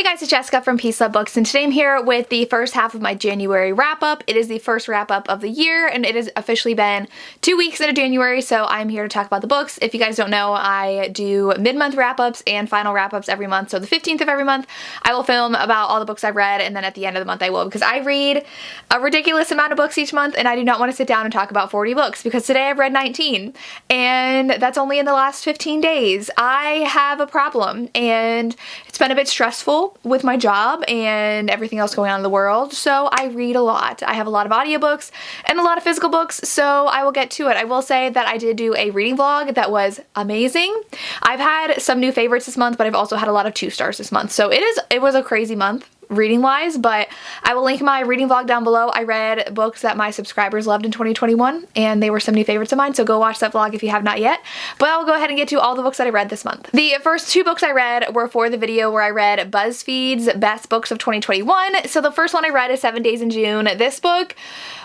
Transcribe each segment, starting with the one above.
guys, it's Jessica from Peace Love Books, and today I'm here with the first half of my January wrap-up. It is the first wrap-up of the year, and it has officially been 2 weeks into January, so I'm here to talk about the books. If you guys don't know, I do mid-month wrap-ups and final wrap-ups every month, so the 15th of every month, I will film about all the books I've read, and then at the end of the month I will, because I read a ridiculous amount of books each month, and I do not want to sit down and talk about 40 books, because today I've read 19, and that's only in the last 15 days. I have a problem, and it's been a bit stressful with my job and everything else going on in the world, so I read a lot. I have a lot of audiobooks and a lot of physical books, so I will get to it. I will say that I did do a reading vlog that was amazing. I've had some new favorites this month, but I've also had a lot of 2 stars this month, so it was a crazy month reading wise, but I will link my reading vlog down below. I read books that my subscribers loved in 2021, and they were some new favorites of mine, so go watch that vlog if you have not yet. But I'll go ahead and get to all the books that I read this month. The first 2 books I read were for the video where I read BuzzFeed's Best Books of 2021. So the first one I read is 7 Days in June. This book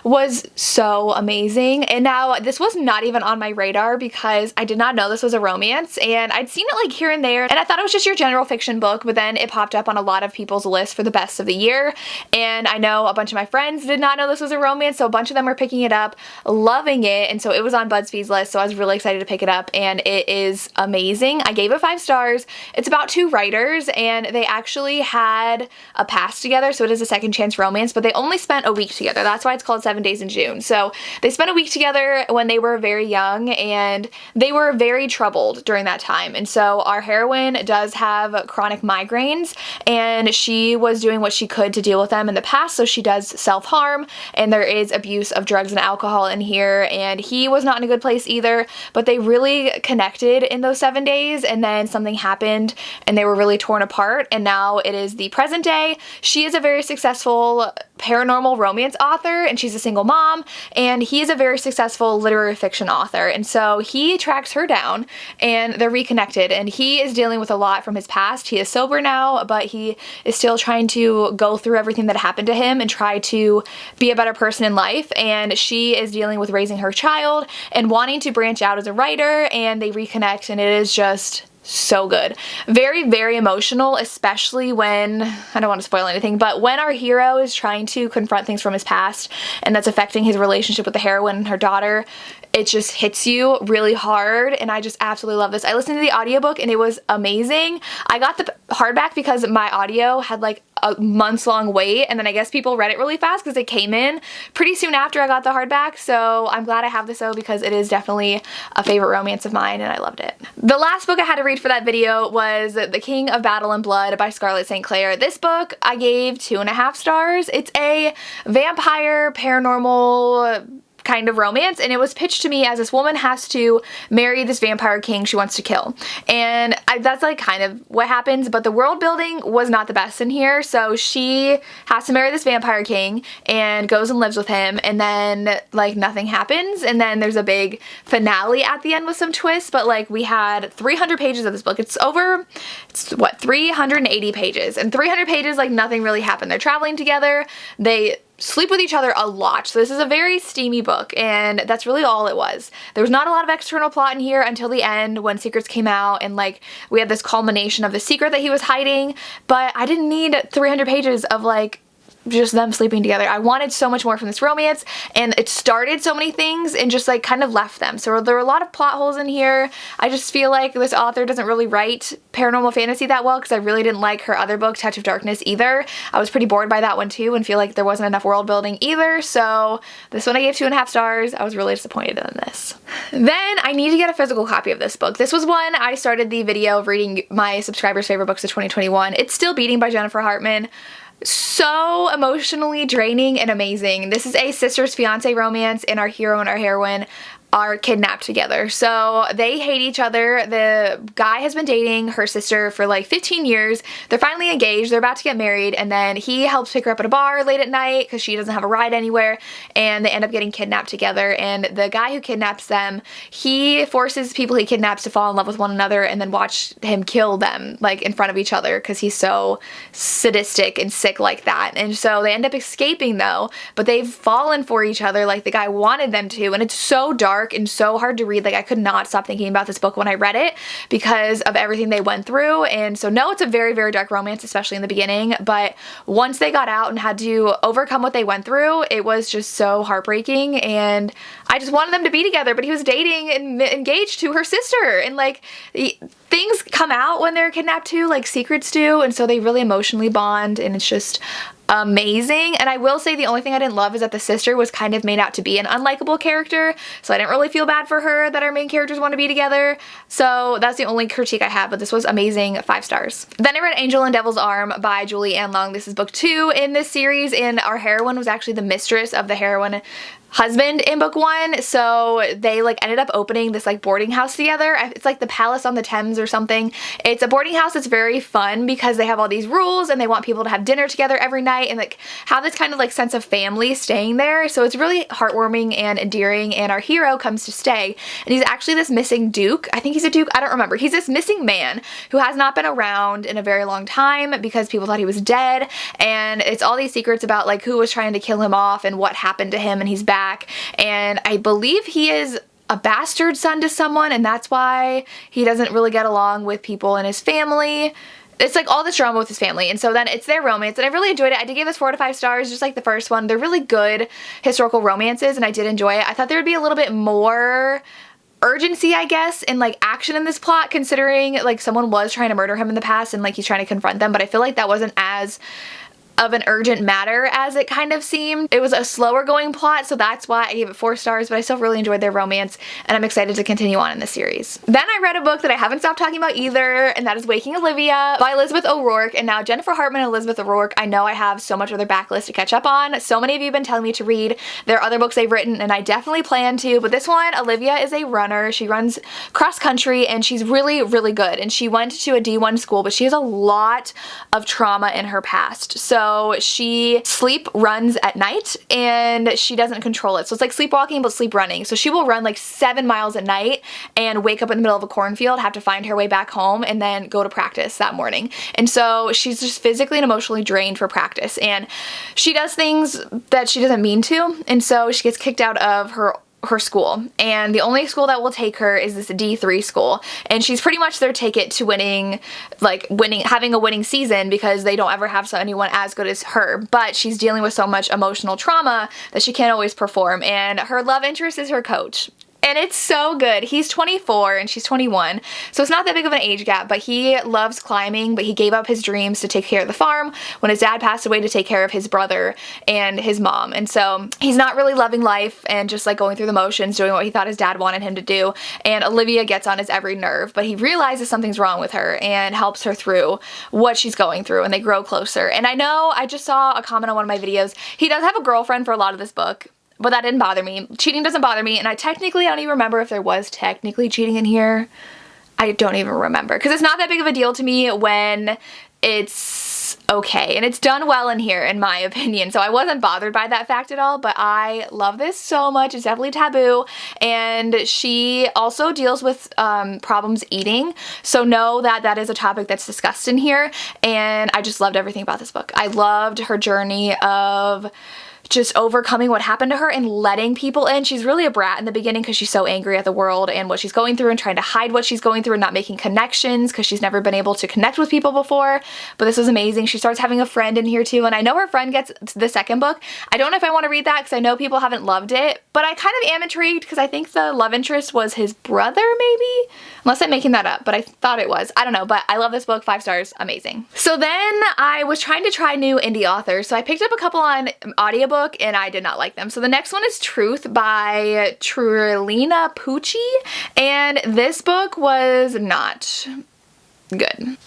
was so amazing, and now this was not even on my radar because I did not know this was a romance, and I'd seen it like here and there, and I thought it was just your general fiction book, but then it popped up on a lot of people's lists for the best of the year, and I know a bunch of my friends did not know this was a romance, so a bunch of them were picking it up, loving it, and so it was on BuzzFeed's list, so I was really excited to pick it up, and it is amazing. I gave it 5 stars. It's about 2 writers, and they actually had a past together, so it is a second chance romance, but they only spent a week together. That's why it's called 7 Days in June. So they spent a week together when they were very young, and they were very troubled during that time, and so our heroine does have chronic migraines, and she was doing what she could to deal with them in the past, so she does self-harm, and there is abuse of drugs and alcohol in here, and he was not in a good place either, but they really connected in those 7 days, and then something happened and they were really torn apart, and now it is the present day. She is a very successful paranormal romance author, and she's a single mom, and he is a very successful literary fiction author, and so he tracks her down and they're reconnected, and he is dealing with a lot from his past. He is sober now, but he is still trying to go through everything that happened to him and try to be a better person in life, and she is dealing with raising her child and wanting to branch out as a writer, and they reconnect, and it is just so good. Very, very emotional, especially when, I don't want to spoil anything, but when our hero is trying to confront things from his past and that's affecting his relationship with the heroine and her daughter, it just hits you really hard, and I just absolutely love this. I listened to the audiobook and it was amazing. I got the hardback because my audio had like a months-long wait, and then I guess people read it really fast because it came in pretty soon after I got the hardback, so I'm glad I have this though because it is definitely a favorite romance of mine and I loved it. The last book I had to read for that video was The King of Battle and Blood by Scarlett St. Clair. This book I gave 2.5 stars. It's a vampire paranormal kind of romance, and it was pitched to me as this woman has to marry this vampire king she wants to kill, and that's like kind of what happens, but the world building was not the best in here. So she has to marry this vampire king and goes and lives with him, and then like nothing happens, and then there's a big finale at the end with some twists, but like we had 300 pages of this book. It's what, 380 pages, and 300 pages, like nothing really happened. They're traveling together, they sleep with each other a lot, so this is a very steamy book, and that's really all it was. There was not a lot of external plot in here until the end when secrets came out, and like we had this culmination of the secret that he was hiding, but I didn't need 300 pages of like just them sleeping together. I wanted so much more from this romance, and it started so many things and just like kind of left them. So there were a lot of plot holes in here. I just feel like this author doesn't really write paranormal fantasy that well, because I really didn't like her other book, Touch of Darkness, either. I was pretty bored by that one too and feel like there wasn't enough world building either, so this one I gave 2.5 stars. I was really disappointed in this. Then I need to get a physical copy of this book. This was one I started the video of reading my subscribers' favorite books of 2021. It's Still Beating by Jennifer Hartman. So emotionally draining and amazing. This is a sister's fiance romance, and our hero and our heroine are kidnapped together. So they hate each other. The guy has been dating her sister for like 15 years. They're finally engaged. They're about to get married, and then he helps pick her up at a bar late at night because she doesn't have a ride anywhere, and they end up getting kidnapped together. And the guy who kidnaps them, he forces people he kidnaps to fall in love with one another and then watch him kill them like in front of each other because he's so sadistic and sick like that. And so they end up escaping though, but they've fallen for each other like the guy wanted them to, and it's so dark dark and so hard to read. Like, I could not stop thinking about this book when I read it because of everything they went through. And so no, it's a very, very dark romance, especially in the beginning, but once they got out and had to overcome what they went through, it was just so heartbreaking, and I just wanted them to be together. But he was dating and engaged to her sister, and like things come out when they're kidnapped too, like secrets do, and so they really emotionally bond, and it's just amazing. And I will say the only thing I didn't love is that the sister was kind of made out to be an unlikable character, so I didn't really feel bad for her that our main characters want to be together. So that's the only critique I have, but this was amazing, 5 stars. Then I read Angel and Devil's Arm by Julie Ann Long. This is book 2 in this series, and our heroine was actually the mistress of the heroine husband in book 1, so they like ended up opening this like boarding house together. It's like the Palace on the Thames or something. It's a boarding house that's very fun because they have all these rules and they want people to have dinner together every night and like have this kind of like sense of family staying there. So it's really heartwarming and endearing, and our hero comes to stay, and he's actually this missing duke. I think he's a duke, I don't remember. He's this missing man who has not been around in a very long time because people thought he was dead, and it's all these secrets about like who was trying to kill him off and what happened to him, and he's back. And I believe he is a bastard son to someone, and that's why he doesn't really get along with people in his family. It's like all this drama with his family, and so then it's their romance, and I really enjoyed it. I did give this 4 to 5 stars, just like the first one. They're really good historical romances, and I did enjoy it. I thought there would be a little bit more urgency, I guess, and like action in this plot, considering like someone was trying to murder him in the past and like he's trying to confront them, but I feel like that wasn't as of an urgent matter as it kind of seemed. It was a slower going plot, so that's why I gave it 4 stars, but I still really enjoyed their romance, and I'm excited to continue on in the series. Then I read a book that I haven't stopped talking about either, and that is Waking Olivia by Elizabeth O'Rourke. And now Jennifer Hartman and Elizabeth O'Rourke, I know I have so much of their backlist to catch up on. So many of you have been telling me to read their other books they've written, and I definitely plan to, but this one, Olivia is a runner. She runs cross country, and she's really, really good, and she went to a D1 school, but she has a lot of trauma in her past. So she sleep runs at night and she doesn't control it. So it's like sleepwalking but sleep running. So she will run like 7 miles at night and wake up in the middle of a cornfield, have to find her way back home, and then go to practice that morning. And so she's just physically and emotionally drained for practice, and she does things that she doesn't mean to, and so she gets kicked out of her school, and the only school that will take her is this D3 school, and she's pretty much their ticket to having a winning season, because they don't ever have anyone as good as her. But she's dealing with so much emotional trauma that she can't always perform, and her love interest is her coach. And it's so good. He's 24 and she's 21, so it's not that big of an age gap, but he loves climbing, but he gave up his dreams to take care of the farm when his dad passed away to take care of his brother and his mom. And so he's not really loving life and just like going through the motions, doing what he thought his dad wanted him to do. And Olivia gets on his every nerve, but he realizes something's wrong with her and helps her through what she's going through, and they grow closer. And I know I just saw a comment on one of my videos. He does have a girlfriend for a lot of this book, but that didn't bother me. Cheating doesn't bother me, and I don't even remember if there was technically cheating in here. I don't even remember, because it's not that big of a deal to me when it's okay, and it's done well in here in my opinion, so I wasn't bothered by that fact at all. But I love this so much. It's definitely taboo, and she also deals with problems eating, so know that that is a topic that's discussed in here, and I just loved everything about this book. I loved her journey of just overcoming what happened to her and letting people in. She's really a brat in the beginning because she's so angry at the world and what she's going through, and trying to hide what she's going through and not making connections because she's never been able to connect with people before. But this was amazing. She starts having a friend in here too, and I know her friend gets the second book. I don't know if I want to read that because I know people haven't loved it, but I kind of am intrigued because I think the love interest was his brother, maybe? Unless I'm making that up, but I thought it was. I don't know, but I love this book. 5 stars. Amazing. So then I was trying to try new indie authors, so I picked up a couple on audiobook, and I did not like them. So the next one is Truth by Trilina Pucci, and this book was not good.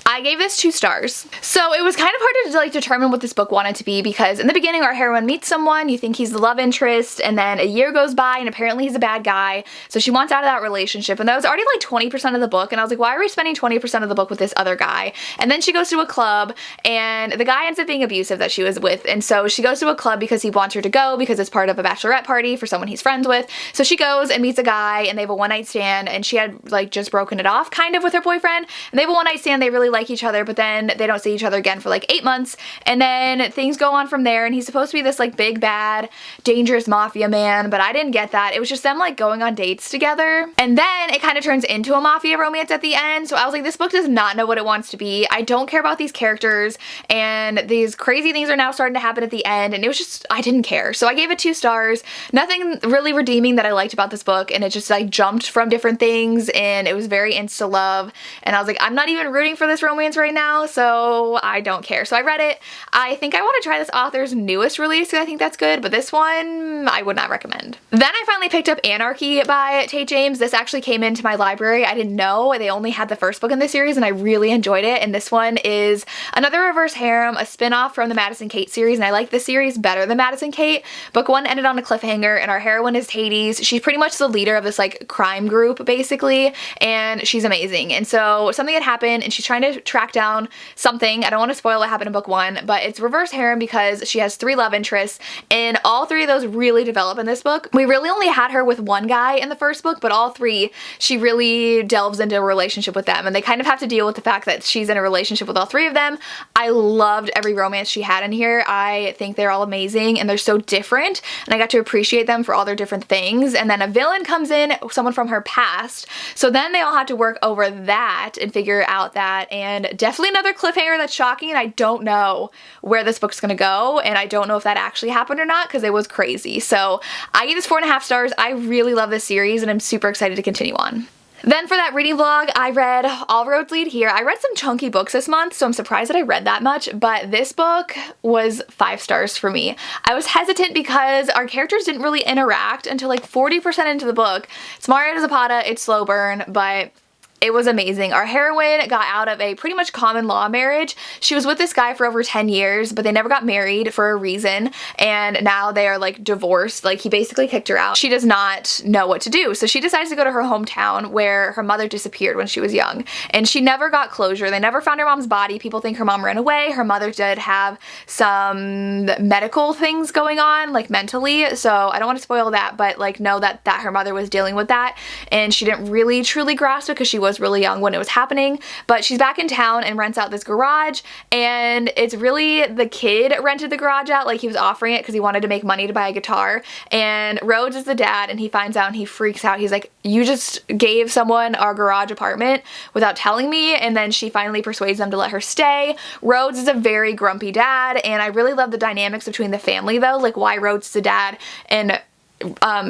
I gave this 2 stars. So it was kind of hard to like determine what this book wanted to be, because in the beginning our heroine meets someone, you think he's the love interest, and then a year goes by and apparently he's a bad guy, so she wants out of that relationship, and that was already like 20% of the book, and I was like, why are we spending 20% of the book with this other guy? And then she goes to a club, and the guy ends up being abusive that she was with, and so she goes to a club because he wants her to go because it's part of a bachelorette party for someone he's friends with. So she goes and meets a guy, and they have a one-night stand, and she had like just broken it off kind of with her boyfriend, and they have a one-night stand, they really like each other, but then they don't see each other again for like 8 months, and then things go on from there, and he's supposed to be this like big bad dangerous mafia man, but I didn't get that. It was just them like going on dates together, and then it kind of turns into a mafia romance at the end. So I was like, this book does not know what it wants to be. I don't care about these characters, and these crazy things are now starting to happen at the end, and it was just, I didn't care. So I gave it 2 stars. Nothing really redeeming that I liked about this book, and it just like jumped from different things, and it was very insta love, and I was like, I'm not even rooting for this romance right now, so I don't care. So I read it. I think I want to try this author's newest release because I think that's good, but this one I would not recommend. Then I finally picked up Anarchy by Tate James. This actually came into my library. I didn't know they only had the first book in the series, and I really enjoyed it. And this one is another reverse harem, a spin-off from the Madison Kate series, and I like this series better than Madison Kate. Book 1 ended on a cliffhanger, and our heroine is Hades. She's pretty much the leader of this like crime group basically, and she's amazing. And so something had happened, and she's trying to track down something. I don't want to spoil what happened in book 1, but it's reverse harem because she has 3 love interests, and all 3 of those really develop in this book. We really only had her with one guy in the first book, but all 3, she really delves into a relationship with them, and they kind of have to deal with the fact that she's in a relationship with all 3 of them. I loved every romance she had in here. I think they're all amazing, and they're so different, and I got to appreciate them for all their different things. And then a villain comes in, someone from her past, so then they all have to work over that and figure out that, and definitely another cliffhanger that's shocking, and I don't know where this book's gonna go, and I don't know if that actually happened or not because it was crazy. So I gave this 4.5 stars. I really love this series, and I'm super excited to continue on. Then for that reading vlog, I read All Roads Lead Here. I read some chunky books this month, so I'm surprised that I read that much, but this book was 5 stars for me. I was hesitant because our characters didn't really interact until like 40% into the book. It's Mario Zapata, it's slow burn, but it was amazing. Our heroine got out of a pretty much common law marriage. She was with this guy for over 10 years, but they never got married for a reason, and now they are like divorced. Like he basically kicked her out. She does not know what to do, so she decides to go to her hometown where her mother disappeared when she was young, and she never got closure. They never found her mom's body. People think her mom ran away. Her mother did have some medical things going on, like mentally, so I don't want to spoil that, but like know that her mother was dealing with that, and she didn't really truly grasp it because she was really young when it was happening. But she's back in town and rents out this garage, and it's really the kid rented the garage out. Like he was offering it because he wanted to make money to buy a guitar, and Rhodes is the dad, and he finds out and he freaks out. He's like, you just gave someone our garage apartment without telling me. And then she finally persuades them to let her stay. Rhodes is a very grumpy dad, and I really love the dynamics between the family though, like why Rhodes is the dad and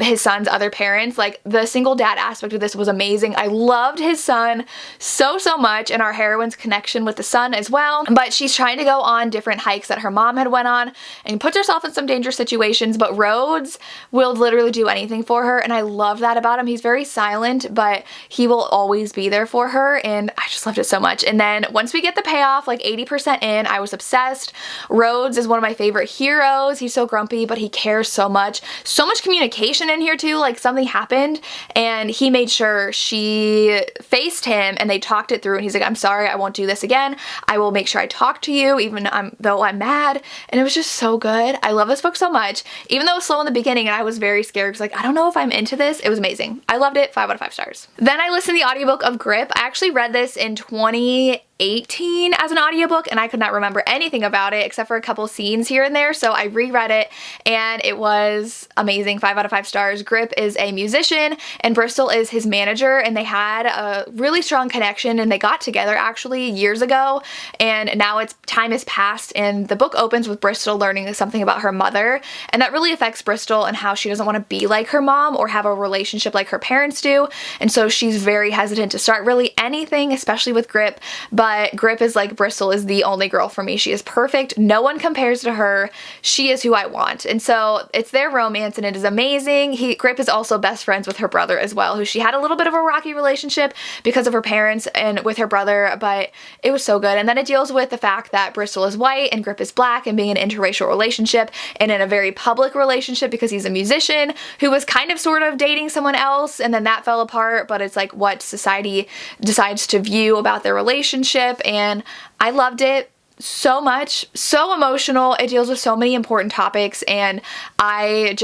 his son's other parents. Like the single dad aspect of this was amazing. I loved his son so much, and our heroine's connection with the son as well. But she's trying to go on different hikes that her mom had went on and puts herself in some dangerous situations, but Rhodes will literally do anything for her, and I love that about him. He's very silent, but he will always be there for her, and I just loved it so much. And then once we get the payoff, like 80% in, I was obsessed. Rhodes is one of my favorite heroes. He's so grumpy, but he cares so much. So much communication in here too. Like something happened and he made sure she faced him and they talked it through, and he's like, I'm sorry, I won't do this again. I will make sure I talk to you even though I'm mad. And it was just so good. I love this book so much. Even though it was slow in the beginning and I was very scared because like, I don't know if I'm into this. It was amazing. I loved it. 5 out of 5 stars. Then I listened to the audiobook of Grip. I actually read this in 2018 as an audiobook, and I could not remember anything about it except for a couple scenes here and there, so I reread it and it was amazing. 5 out of 5 stars. Grip is a musician and Bristol is his manager, and they had a really strong connection, and they got together actually years ago, and now time has passed, and the book opens with Bristol learning something about her mother, and that really affects Bristol and how she doesn't want to be like her mom or have a relationship like her parents do, and so she's very hesitant to start really anything, especially with Grip. But Grip is like, Bristol is the only girl for me. She is perfect. No one compares to her. She is who I want. And so it's their romance, and it is amazing. Grip is also best friends with her brother as well, who she had a little bit of a rocky relationship because of her parents and with her brother, but it was so good. And then it deals with the fact that Bristol is white and Grip is black, and being in an interracial relationship and in a very public relationship because he's a musician who was kind of sort of dating someone else, and then that fell apart, but it's like what society decides to view about their relationship, and I loved it. so much, so emotional. It deals with so many important topics, and I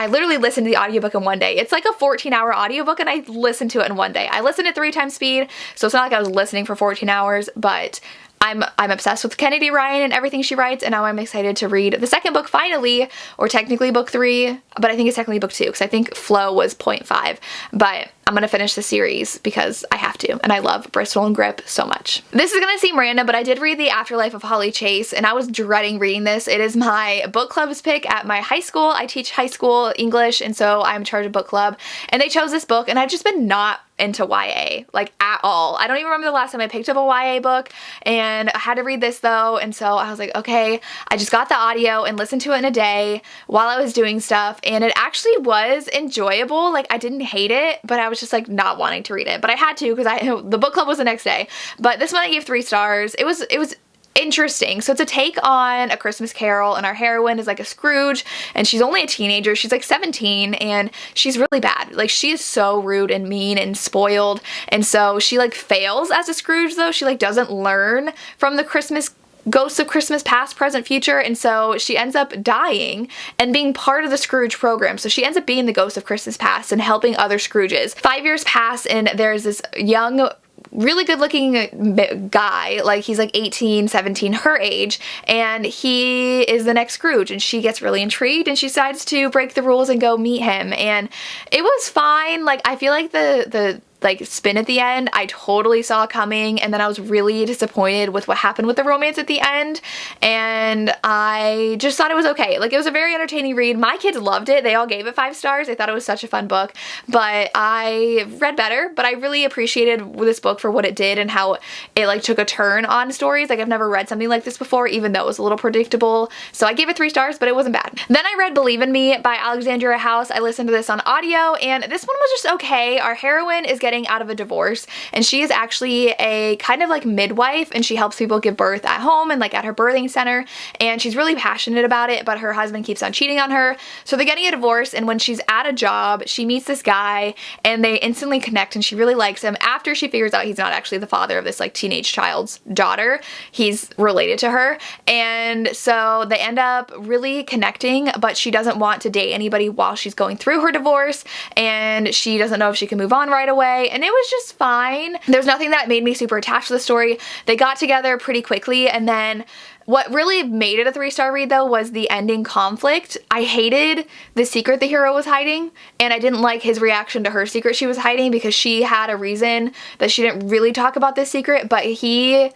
literally listened to the audiobook in one day. It's like a 14-hour audiobook, and I listened to it in one day. I listened at 3 times speed, so it's not like I was listening for 14 hours, but I'm obsessed with Kennedy Ryan and everything she writes, and now I'm excited to read the second book finally, or technically book 3, but I think it's technically book 2 because I think Flow was .5, but I'm gonna finish the series because I have to, and I love Bristol and Grip so much. This is gonna seem random, but I did read The Afterlife of Holly Chase, and I was dreading reading this. It is my book club's pick at my high school. I teach high school English, and so I'm in charge of book club, and they chose this book, and I've just been not into YA, like, at all. I don't even remember the last time I picked up a YA book, and I had to read this though, and so I was like, okay. I just got the audio and listened to it in a day while I was doing stuff, and it actually was enjoyable. Like, I didn't hate it, but I was just like not wanting to read it, but I had to because the book club was the next day. But this one I gave 3 stars. It was interesting. So it's a take on A Christmas Carol, and our heroine is like a Scrooge, and she's only a teenager. She's like 17, and she's really bad. Like, she is so rude and mean and spoiled, and so she like fails as a Scrooge though. She like doesn't learn from the ghosts of Christmas past, present, future, and so she ends up dying and being part of the Scrooge program. So she ends up being the ghost of Christmas past and helping other Scrooges. 5 years pass, and there's this young, really good looking guy, like he's like 18, 17, her age, and he is the next Scrooge, and she gets really intrigued and she decides to break the rules and go meet him, and it was fine. Like, I feel like the like spin at the end I totally saw coming, and then I was really disappointed with what happened with the romance at the end, and I just thought it was okay. Like, it was a very entertaining read. My kids loved it. They all gave it 5 stars. They thought it was such a fun book, but I read better. But I really appreciated this book for what it did and how it like took a turn on stories. Like, I've never read something like this before, even though it was a little predictable. So I gave it 3 stars, but it wasn't bad. Then I read Believe in Me by Alexandria House. I listened to this on audio, and this one was just okay. Our heroine is getting out of a divorce, and she is actually a kind of like midwife, and she helps people give birth at home and like at her birthing center, and she's really passionate about it, but her husband keeps on cheating on her. So they're getting a divorce, and when she's at a job, she meets this guy, and they instantly connect, and she really likes him after she figures out he's not actually the father of this like teenage child's daughter. He's related to her, and so they end up really connecting, but she doesn't want to date anybody while she's going through her divorce, and she doesn't know if she can move on right away, and it was just fine. There's nothing that made me super attached to the story. They got together pretty quickly, and then what really made it a 3-star read though was the ending conflict. I hated the secret the hero was hiding, and I didn't like his reaction to her secret she was hiding, because she had a reason that she didn't really talk about this secret, but he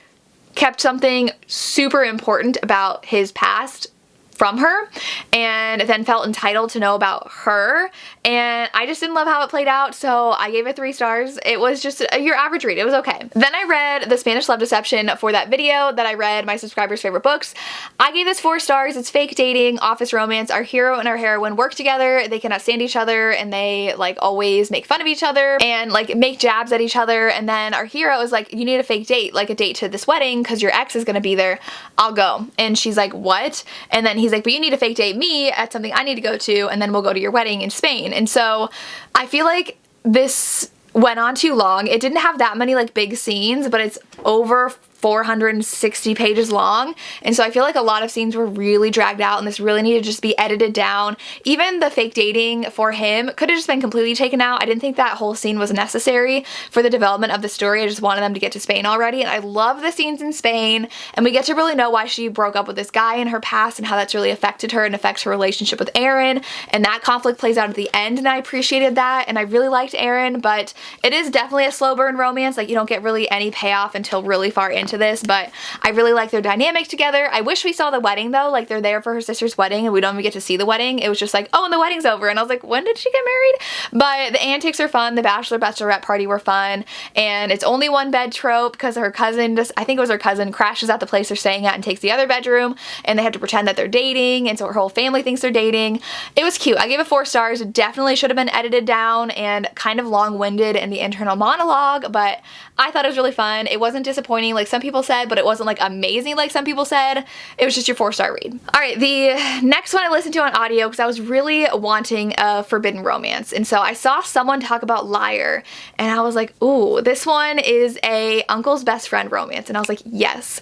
kept something super important about his past from her, and then felt entitled to know about her, and I just didn't love how it played out, so I gave it 3 stars. It was just your average read. It was okay. Then I read The Spanish Love Deception for that video that I read my subscribers' favorite books. I gave this 4 stars. It's fake dating, office romance. Our hero and our heroine work together. They cannot stand each other, and they like always make fun of each other and like make jabs at each other, and then our hero is like, you need a fake date, like a date to this wedding because your ex is gonna be there. I'll go. And she's like, what? And then he's like, but you need to fake date me at something I need to go to, and then we'll go to your wedding in Spain. And so I feel like this went on too long. It didn't have that many like big scenes, but it's over 460 pages long, and so I feel like a lot of scenes were really dragged out, and this really needed to just be edited down. Even the fake dating for him could have just been completely taken out. I didn't think that whole scene was necessary for the development of the story. I just wanted them to get to Spain already, and I love the scenes in Spain, and we get to really know why she broke up with this guy in her past and how that's really affected her and affects her relationship with Aaron, and that conflict plays out at the end, and I appreciated that, and I really liked Aaron, but it is definitely a slow burn romance. Like, you don't get really any payoff until really far into this, but I really like their dynamic together. I wish we saw the wedding though. Like, they're there for her sister's wedding, and we don't even get to see the wedding. It was just like, oh, and the wedding's over, and I was like, when did she get married? But the antics are fun. The bachelorette party were fun, and it's only one bed trope because her cousin, I think it was her cousin, crashes at the place they're staying at and takes the other bedroom, and they have to pretend that they're dating, and so her whole family thinks they're dating. It was cute. I gave it 4 stars. It definitely should have been edited down and kind of long-winded in the internal monologue, but I thought it was really fun. It wasn't disappointing like some people said, but it wasn't like amazing like some people said. It was just your 4-star read. Alright, the next one I listened to on audio because I was really wanting a forbidden romance, and so I saw someone talk about Liar, and I was like, ooh, this one is a uncle's best friend romance, and I was like, yes.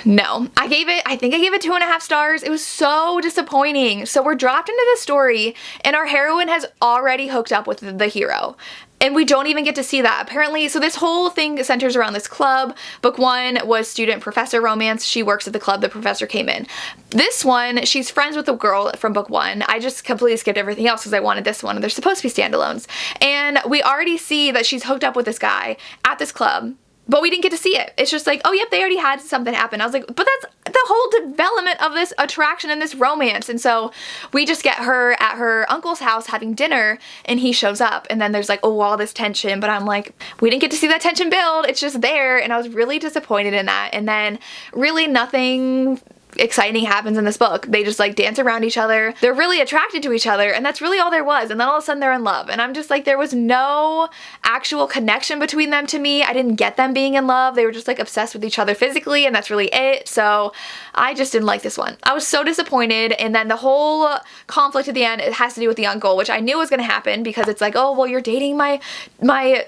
No, I think I gave it 2.5 stars. It was so disappointing. So we're dropped into the story and our heroine has already hooked up with the hero. And we don't even get to see that. Apparently, so this whole thing centers around this club. Book 1 was student-professor romance. She works at the club, the professor came in. This one, she's friends with the girl from book 1. I just completely skipped everything else because I wanted this one. They're supposed to be standalones. And we already see that she's hooked up with this guy at this club. But we didn't get to see it. It's just like, oh yep, they already had something happen. I was like, but that's the whole development of this attraction and this romance. And so we just get her at her uncle's house having dinner and he shows up and then there's like, oh, all this tension. But I'm like, we didn't get to see that tension build. It's just there. And I was really disappointed in that. And then really nothing exciting happens in this book. They just like dance around each other. They're really attracted to each other and that's really all there was. And then all of a sudden they're in love. And I'm just like, there was no actual connection between them to me. I didn't get them being in love. They were just like obsessed with each other physically and that's really it. So I just didn't like this one. I was so disappointed. And then the whole conflict at the end, it has to do with the uncle, which I knew was going to happen because it's like, oh, well, you're dating my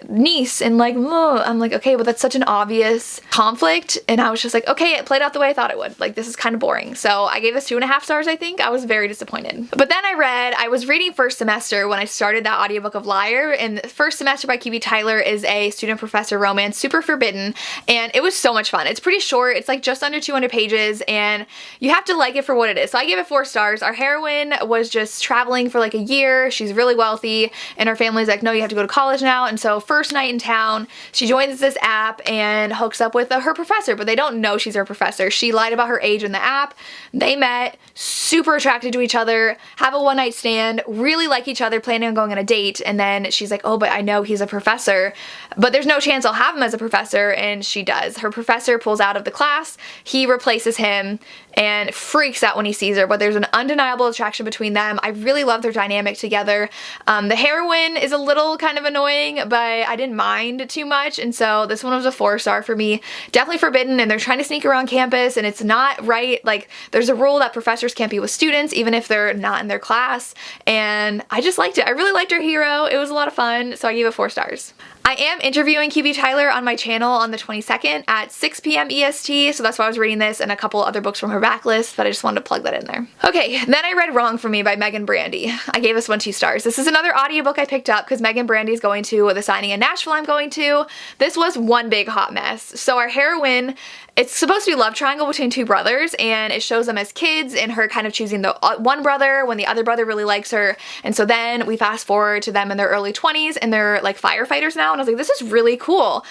niece and like, ugh. I'm like, okay, but that's such an obvious conflict. And I was just like, okay, it played out the way I thought it would. Like, this is kind of boring. So I gave this 2.5 stars, I think. I was very disappointed. But then I was reading First Semester when I started that audiobook of Liar, and First Semester by Q.B. Tyler is a student professor romance, super forbidden, and it was so much fun. It's pretty short. It's like just under 200 pages, and you have to like it for what it is. So I gave it 4 stars. Our heroine was just traveling for like a year. She's really wealthy, and her family's like, no, you have to go to college now. And so first night in town, she joins this app and hooks up with her professor, but they don't know she's her professor. She lied about her age in the app. They met, super attracted to each other, have a one-night stand, really like each other, planning on going on a date, and then she's like, oh, but I know he's a professor, but there's no chance I'll have him as a professor, and she does. Her professor pulls out of the class, he replaces him, and freaks out when he sees her, but there's an undeniable attraction between them. I really love their dynamic together. The heroine is a little kind of annoying, but I didn't mind too much, and so this one was a 4-star for me. Definitely forbidden, and they're trying to sneak around campus, and it's not right. Like, there's a rule that professors can't be with students, even if they're not in their class, and I just liked it. I really liked our hero. It was a lot of fun, so I gave it 4 stars. I am interviewing Q.B. Tyler on my channel on the 22nd at 6 p.m. EST, so that's why I was reading this and a couple other books from her backlist, but I just wanted to plug that in there. Okay, then I read Wrong for Me by Megan Brandy. I gave this one 2 stars. This is another audiobook I picked up because Megan Brandy is going to the signing in Nashville I'm going to. This was one big hot mess. So our heroine, it's supposed to be a love triangle between 2 brothers, and it shows them as kids and her kind of choosing the one brother when the other brother really likes her. And so then we fast forward to them in their early 20s and they're like firefighters now, and I was like, this is really cool.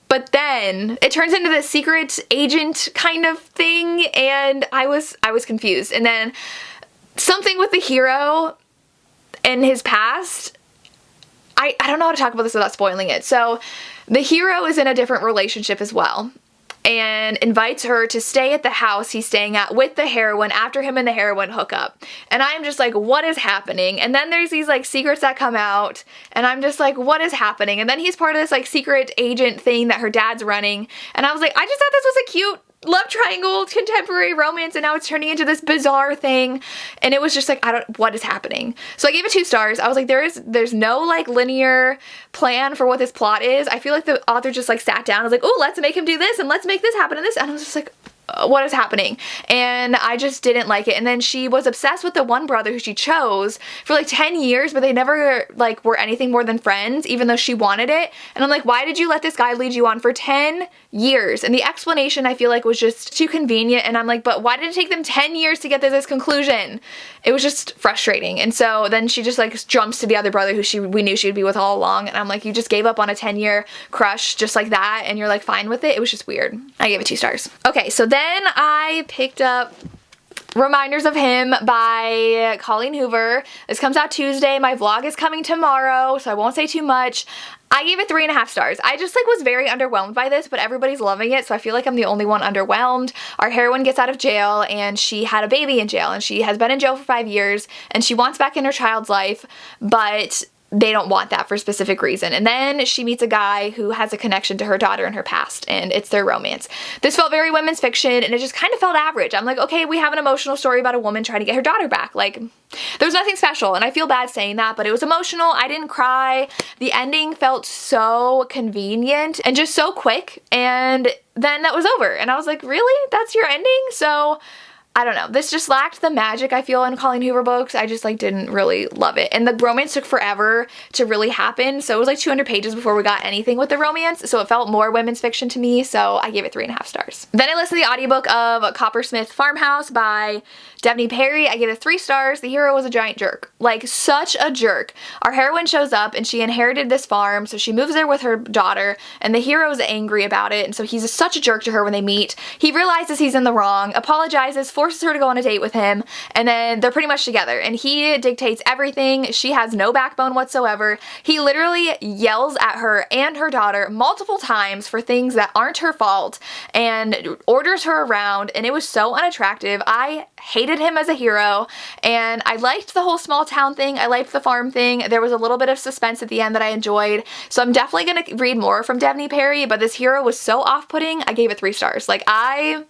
But then it turns into this secret agent kind of thing, and I was confused. And then something with the hero and his past, I don't know how to talk about this without spoiling it. So the hero is in a different relationship as well, and invites her to stay at the house he's staying at with the heroine after him and the heroine hook up. And I'm just like, what is happening? And then there's these like secrets that come out, and I'm just like, what is happening? And then he's part of this like secret agent thing that her dad's running, and I was like, I just thought this was a cute love triangle, contemporary romance, and now it's turning into this bizarre thing, and it was just like, what is happening? So I gave it 2 stars. I was like, there's no like linear plan for what this plot is. I feel like the author just like sat down and was like, oh, let's make him do this and let's make this happen and this, and I was just like, what is happening? And I just didn't like it. And then she was obsessed with the one brother who she chose for like 10 years, but they never like were anything more than friends, even though she wanted it. And I'm like, why did you let this guy lead you on for 10 years? And the explanation I feel like was just too convenient. And I'm like, but why did it take them 10 years to get to this conclusion? It was just frustrating. And so then she just like jumps to the other brother who we knew she would be with all along. And I'm like, you just gave up on a 10-year crush just like that, and you're like fine with it. It was just weird. I gave it 2 stars. Okay, so then I picked up Reminders of Him by Colleen Hoover. This comes out Tuesday. My vlog is coming tomorrow, so I won't say too much. I gave it 3.5 stars. I just like was very underwhelmed by this, but everybody's loving it, so I feel like I'm the only one underwhelmed. Our heroine gets out of jail, and she had a baby in jail, and she has been in jail for 5 years, and she wants back in her child's life, but they don't want that for a specific reason. And then she meets a guy who has a connection to her daughter in her past, and it's their romance. This felt very women's fiction, and it just kind of felt average. I'm like, okay, we have an emotional story about a woman trying to get her daughter back. Like, there was nothing special, and I feel bad saying that, but it was emotional. I didn't cry. The ending felt so convenient and just so quick, and then that was over. And I was like, really? That's your ending? So I don't know. This just lacked the magic, I feel, in Colleen Hoover books. I just like didn't really love it. And the romance took forever to really happen. So it was like 200 pages before we got anything with the romance. So it felt more women's fiction to me. So I gave it 3.5 stars. Then I listened to the audiobook of Coppersmith Farmhouse by Devney Perry. I gave it 3 stars. The hero was a giant jerk. Like, such a jerk. Our heroine shows up and she inherited this farm. So she moves there with her daughter, and the hero is angry about it. And so he's such a jerk to her when they meet. He realizes he's in the wrong, apologizes, forces her to go on a date with him, and then they're pretty much together, and he dictates everything. She has no backbone whatsoever. He literally yells at her and her daughter multiple times for things that aren't her fault and orders her around, and it was so unattractive. I hated him as a hero, and I liked the whole small town thing. I liked the farm thing. There was a little bit of suspense at the end that I enjoyed, so I'm definitely going to read more from Devney Perry, but this hero was so off-putting, I gave it 3 stars. Like, I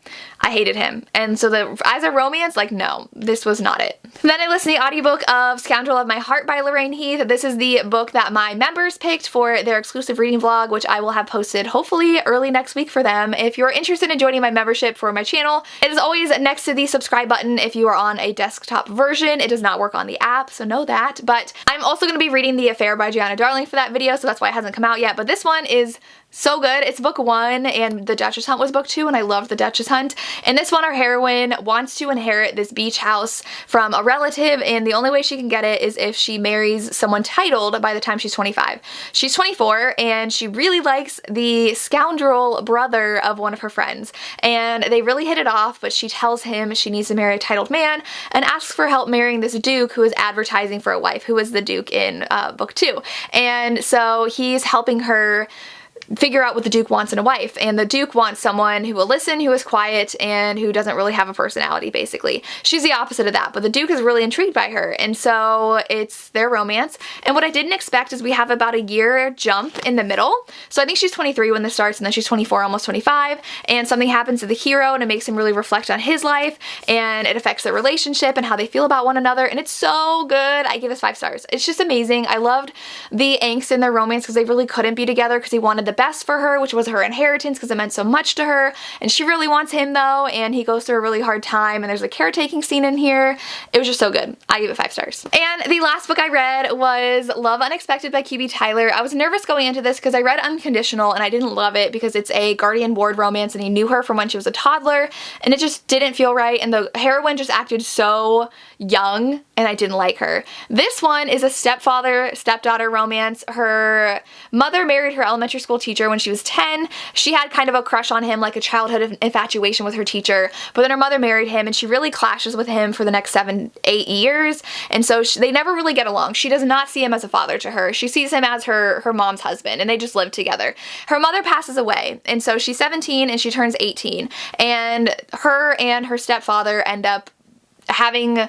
hated him, and so as a romance, like, no, this was not it. Then I listened to the audiobook of Scoundrel of My Heart by Lorraine Heath. This is the book that my members picked for their exclusive reading vlog, which I will have posted hopefully early next week for them. If you're interested in joining my membership for my channel, it is always next to the subscribe button if you are on a desktop version. It does not work on the app, so know that. But I'm also going to be reading The Affair by Gianna Darling for that video, so that's why it hasn't come out yet. But this one is so good. It's book 1, and The Duchess Hunt was book 2, and I loved The Duchess Hunt. In this one, our heroine wants to inherit this beach house from a relative, and the only way she can get it is if she marries someone titled by the time she's 25. She's 24, and she really likes the scoundrel brother of one of her friends, and they really hit it off, but she tells him she needs to marry a titled man and asks for help marrying this duke who is advertising for a wife, who is the duke in book 2. And so he's helping her figure out what the Duke wants in a wife, and the Duke wants someone who will listen, who is quiet, and who doesn't really have a personality, basically. She's the opposite of that, but the Duke is really intrigued by her, and so it's their romance. And what I didn't expect is we have about a year jump in the middle. So I think she's 23 when this starts, and then she's 24, almost 25, and something happens to the hero, and it makes him really reflect on his life, and it affects their relationship and how they feel about one another, and it's so good. I give this 5 stars. It's just amazing. I loved the angst in their romance because they really couldn't be together because he wanted the best for her, which was her inheritance because it meant so much to her, and she really wants him though, and he goes through a really hard time, and there's a caretaking scene in here. It was just so good. I give it 5 stars. And the last book I read was Love Unexpected by QB Tyler. I was nervous going into this because I read Unconditional and I didn't love it because it's a guardian ward romance and he knew her from when she was a toddler, and it just didn't feel right, and the heroine just acted so young and I didn't like her. This one is a stepfather-stepdaughter romance. Her mother married her elementary school teacher when she was 10. She had kind of a crush on him, like a childhood infatuation with her teacher, but then her mother married him and she really clashes with him for the next 7-8 years, and so they never really get along. She does not see him as a father to her. She sees him as her mom's husband, and they just live together. Her mother passes away, and so she's 17 and she turns 18, and her stepfather end up having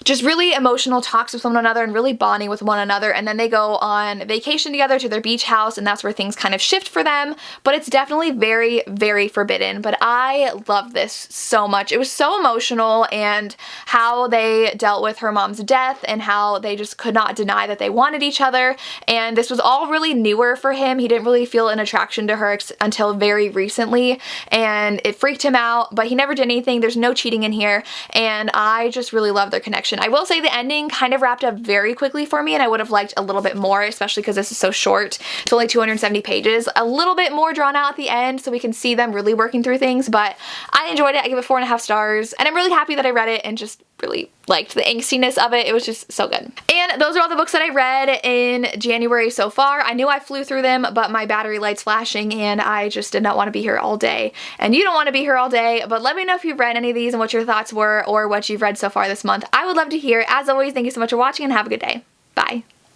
just really emotional talks with one another and really bonding with one another, and then they go on vacation together to their beach house, and that's where things kind of shift for them, but it's definitely very, very forbidden. But I loved this so much. It was so emotional, and how they dealt with her mom's death and how they just could not deny that they wanted each other, and this was all really newer for him. He didn't really feel an attraction to her until very recently, and it freaked him out, but he never did anything. There's no cheating in here, and I just really love their connection. I will say the ending kind of wrapped up very quickly for me, and I would have liked a little bit more, especially because this is so short. It's only 270 pages. A little bit more drawn out at the end so we can see them really working through things, but I enjoyed it. I give it 4.5 stars, and I'm really happy that I read it and just really liked the angstiness of it. It was just so good. And those are all the books that I read in January so far. I knew I flew through them, but my battery light's flashing and I just did not want to be here all day. And you don't want to be here all day, but let me know if you've read any of these and what your thoughts were or what you've read so far this month. I would love to hear. As always, thank you so much for watching and have a good day. Bye.